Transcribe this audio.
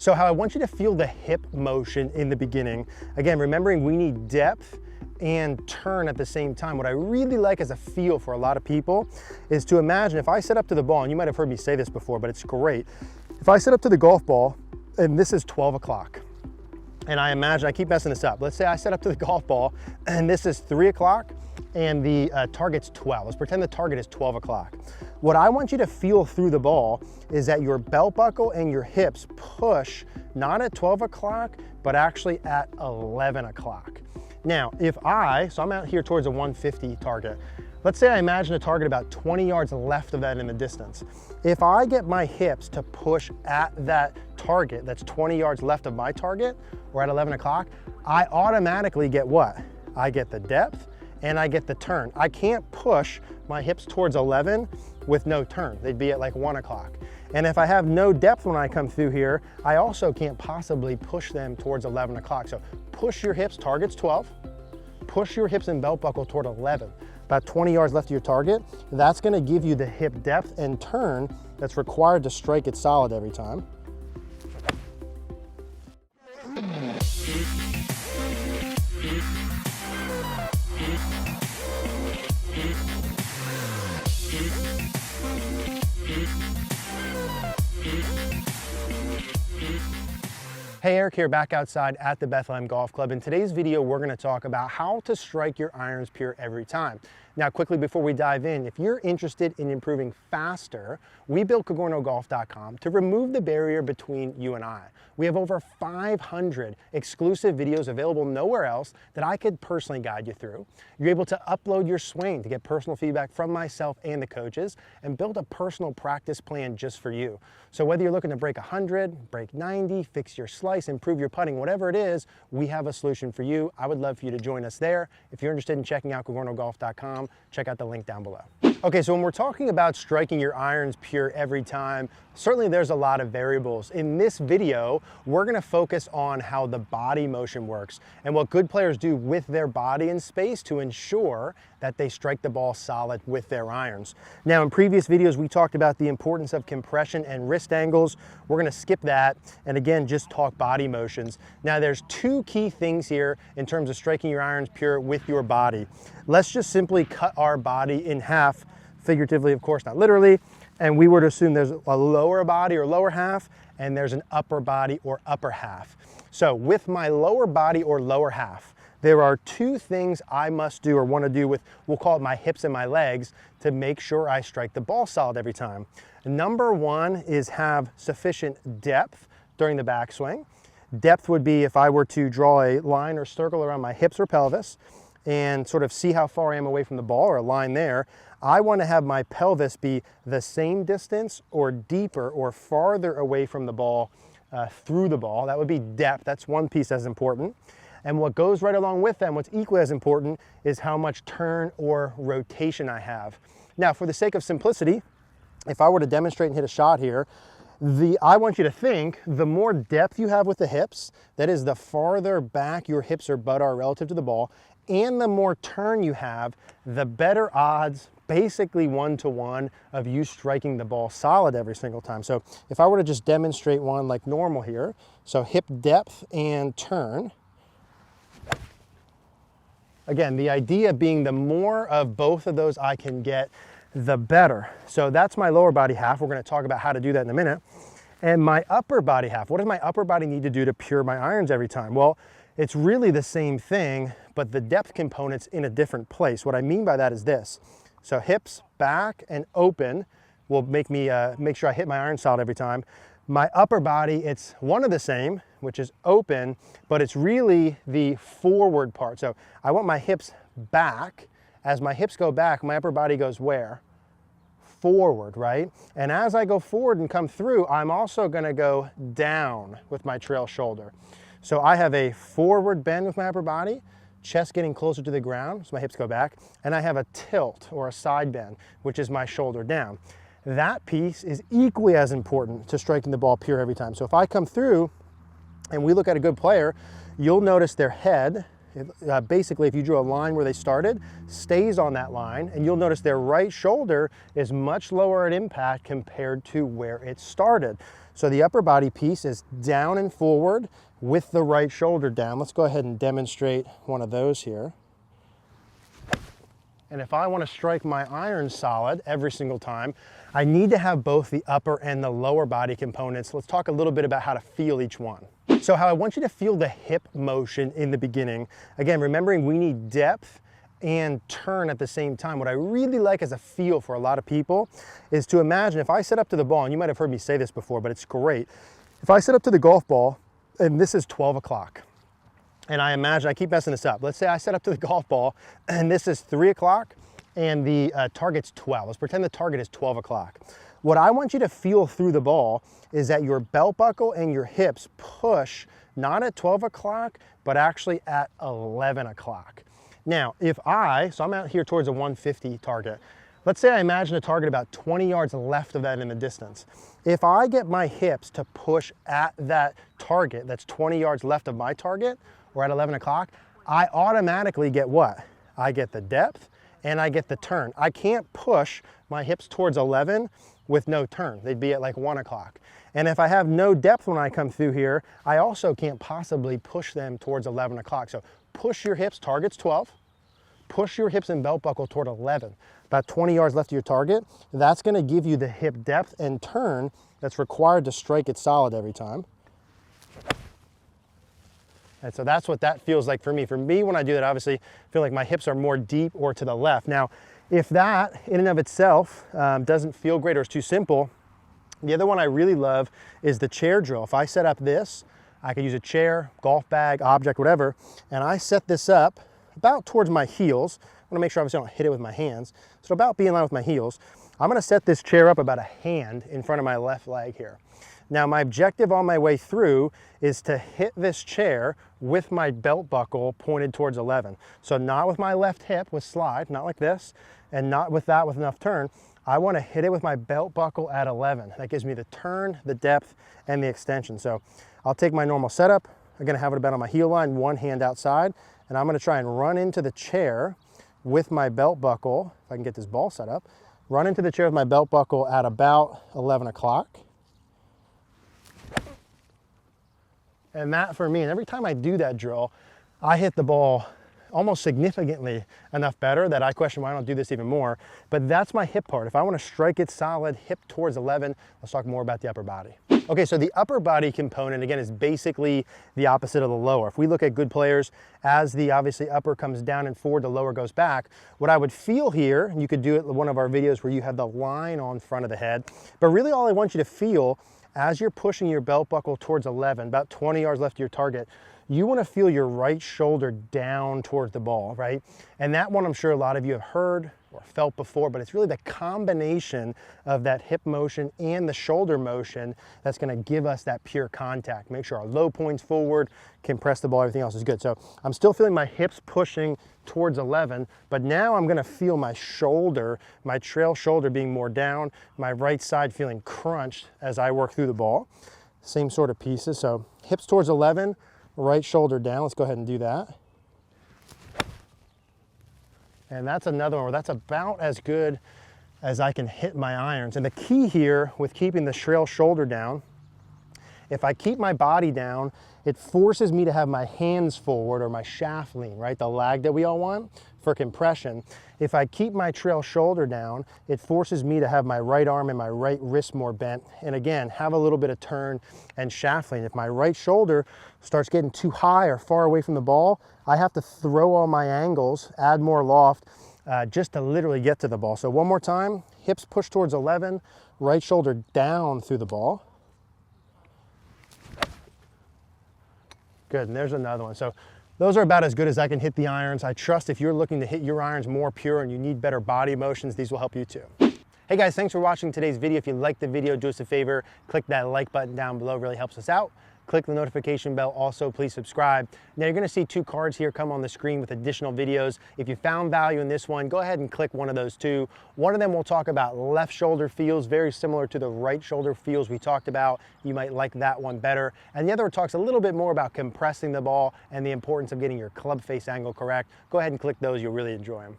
So how I want you to feel the hip motion in the beginning, again, remembering we need depth and turn at the same time. What I really like as a feel for a lot of people is to imagine if I set up to the ball, and you might have heard me say this before, but it's great. If I set up to the golf ball, and this is 12 o'clock, and I imagine, I keep messing this up. Let's say I set up to the golf ball, and this is 3 o'clock, and the target's 12. Let's pretend the target is 12 o'clock. What I want you to feel through the ball is that your belt buckle and your hips push, not at 12 o'clock, but actually at 11 o'clock. Now, so I'm out here towards a 150 target. Let's say I imagine a target about 20 yards left of that in the distance. If I get my hips to push at that target that's 20 yards left of my target, or at 11 o'clock, I automatically get what? I get the depth and I get the turn. I can't push my hips towards 11 with no turn. They'd be at like 1 o'clock. And if I have no depth when I come through here, I also can't possibly push them towards 11 o'clock. So push your hips, target's 12, push your hips and belt buckle toward 11, about 20 yards left of your target. That's gonna give you the hip depth and turn that's required to strike it solid every time. Hey, Eric here, back outside at the Bethlehem Golf Club. In today's video, we're gonna talk about how to strike your irons pure every time. Now, quickly before we dive in, if you're interested in improving faster, we built CogornoGolf.com to remove the barrier between you and I. We have over 500 exclusive videos available nowhere else that I could personally guide you through. You're able to upload your swing to get personal feedback from myself and the coaches and build a personal practice plan just for you. So whether you're looking to break 100, break 90, fix your slice, improve your putting, whatever it is, we have a solution for you. I would love for you to join us there. If you're interested in checking out CogornoGolf.com, check out the link down below. Okay, so when we're talking about striking your irons pure every time, certainly there's a lot of variables. In this video, we're gonna focus on how the body motion works and what good players do with their body in space to ensure that they strike the ball solid with their irons. Now, in previous videos, we talked about the importance of compression and wrist angles. We're gonna skip that and again, just talk body motions. Now, there's two key things here in terms of striking your irons pure with your body. Let's just simply cut our body in half, figuratively, of course, not literally, and we were to assume there's a lower body or lower half, and there's an upper body or upper half. So with my lower body or lower half, there are two things I must do or want to do with, we'll call it my hips and my legs, to make sure I strike the ball solid every time. Number one is have sufficient depth during the backswing. Depth would be if I were to draw a line or circle around my hips or pelvis and sort of see how far I am away from the ball, or a line there. I want to have my pelvis be the same distance or deeper or farther away from the ball through the ball. That would be depth. That's one piece that's important. And what goes right along with that, and what's equally as important, is how much turn or rotation I have. Now, for the sake of simplicity, if I were to demonstrate and hit a shot here, I want you to think the more depth you have with the hips, that is the farther back your hips or butt are relative to the ball, and the more turn you have, the better odds, basically 1-to-1, of you striking the ball solid every single time. So if I were to just demonstrate one like normal here, so hip depth and turn. Again, the idea being the more of both of those I can get, the better. So that's my lower body half. We're going to talk about how to do that in a minute. And my upper body half, what does my upper body need to do to pure my irons every time? Well, it's really the same thing, but the depth component's in a different place. What I mean by that is this. So hips back and open will make me make sure I hit my iron solid every time. My upper body, it's one of the same, which is open, but it's really the forward part. So I want my hips back. As my hips go back, my upper body goes where? Forward, right? And as I go forward and come through, I'm also gonna go down with my trail shoulder. So I have a forward bend with my upper body, chest getting closer to the ground, so my hips go back, and I have a tilt or a side bend, which is my shoulder down. That piece is equally as important to striking the ball pure every time. So if I come through and we look at a good player, you'll notice their head, basically if you drew a line where they started, stays on that line, and you'll notice their right shoulder is much lower at impact compared to where it started. So the upper body piece is down and forward with the right shoulder down. Let's go ahead and demonstrate one of those here. And if I want to strike my iron solid every single time, I need to have both the upper and the lower body components. Let's talk a little bit about how to feel each one. So how I want you to feel the hip motion in the beginning. Again, remembering we need depth and turn at the same time. What I really like as a feel for a lot of people is to imagine if I set up to the ball, and you might have heard me say this before, but it's great. If I set up to the golf ball, and this is 12 o'clock, and I imagine, I keep messing this up. Let's say I set up to the golf ball and this is 3 o'clock and the target's 12. Let's pretend the target is 12 o'clock. What I want you to feel through the ball is that your belt buckle and your hips push not at 12 o'clock, but actually at 11 o'clock. Now, so I'm out here towards a 150 target. Let's say I imagine a target about 20 yards left of that in the distance. If I get my hips to push at that target that's 20 yards left of my target, or at 11 o'clock, I automatically get what? I get the depth and I get the turn. I can't push my hips towards 11 with no turn. They'd be at like 1 o'clock. And if I have no depth when I come through here, I also can't possibly push them towards 11 o'clock. So push your hips, target's 12. Push your hips and belt buckle toward 11. About 20 yards left of your target. That's gonna give you the hip depth and turn that's required to strike it solid every time. And so that's what that feels like for me. For me, when I do that, obviously, I feel like my hips are more deep or to the left. Now, if that in and of itself doesn't feel great or is too simple, the other one I really love is the chair drill. If I set up this, I could use a chair, golf bag, object, whatever, and I set this up about towards my heels. I want to make sure obviously I don't hit it with my hands. So about be in line with my heels. I'm going to set this chair up about a hand in front of my left leg here. Now my objective on my way through is to hit this chair with my belt buckle pointed towards 11. So not with my left hip with slide, not like this, and not with that with enough turn. I want to hit it with my belt buckle at 11. That gives me the turn, the depth, and the extension. So I'll take my normal setup. I'm going to have it about on my heel line, one hand outside, and I'm going to try and run into the chair with my belt buckle, if I can get this ball set up, run into the chair with my belt buckle at about 11 o'clock. And that for me, and every time I do that drill, I hit the ball almost significantly enough better that I question why I don't do this even more. But that's my hip part. If I want to strike it solid, hip towards 11, let's talk more about the upper body. Okay, so the upper body component, again, is basically the opposite of the lower. If we look at good players, as the obviously upper comes down and forward, the lower goes back. What I would feel here, and you could do it in one of our videos where you have the line on front of the head, but really all I want you to feel as you're pushing your belt buckle towards 11, about 20 yards left of your target, you want to feel your right shoulder down towards the ball, right? And that one I'm sure a lot of you have heard or felt before, but it's really the combination of that hip motion and the shoulder motion that's going to give us that pure contact. Make sure our low point's forward, can press the ball, everything else is good. So I'm still feeling my hips pushing towards 11, but now I'm going to feel my shoulder, my trail shoulder being more down, my right side feeling crunched as I work through the ball. Same sort of pieces. So hips towards 11, right shoulder down. Let's go ahead and do that. And that's another one where that's about as good as I can hit my irons. And the key here with keeping the trail shoulder down, if I keep my body down, it forces me to have my hands forward or my shaft lean, right? The lag that we all want for compression. If I keep my trail shoulder down, it forces me to have my right arm and my right wrist more bent. And again, have a little bit of turn and shaft lean. If my right shoulder starts getting too high or far away from the ball, I have to throw all my angles, add more loft, just to literally get to the ball. So one more time, hips push towards 11, right shoulder down through the ball. Good, and there's another one. So those are about as good as I can hit the irons. I trust if you're looking to hit your irons more pure and you need better body motions, these will help you too. Hey guys, thanks for watching today's video. If you liked the video, do us a favor, click that like button down below, it really helps us out. Click the notification bell, also please subscribe. Now you're gonna see 2 cards here come on the screen with additional videos. If you found value in this one, go ahead and click one of those 2. One of them will talk about left shoulder feels, very similar to the right shoulder feels we talked about. You might like that one better. And the other one talks a little bit more about compressing the ball and the importance of getting your club face angle correct. Go ahead and click those, you'll really enjoy them.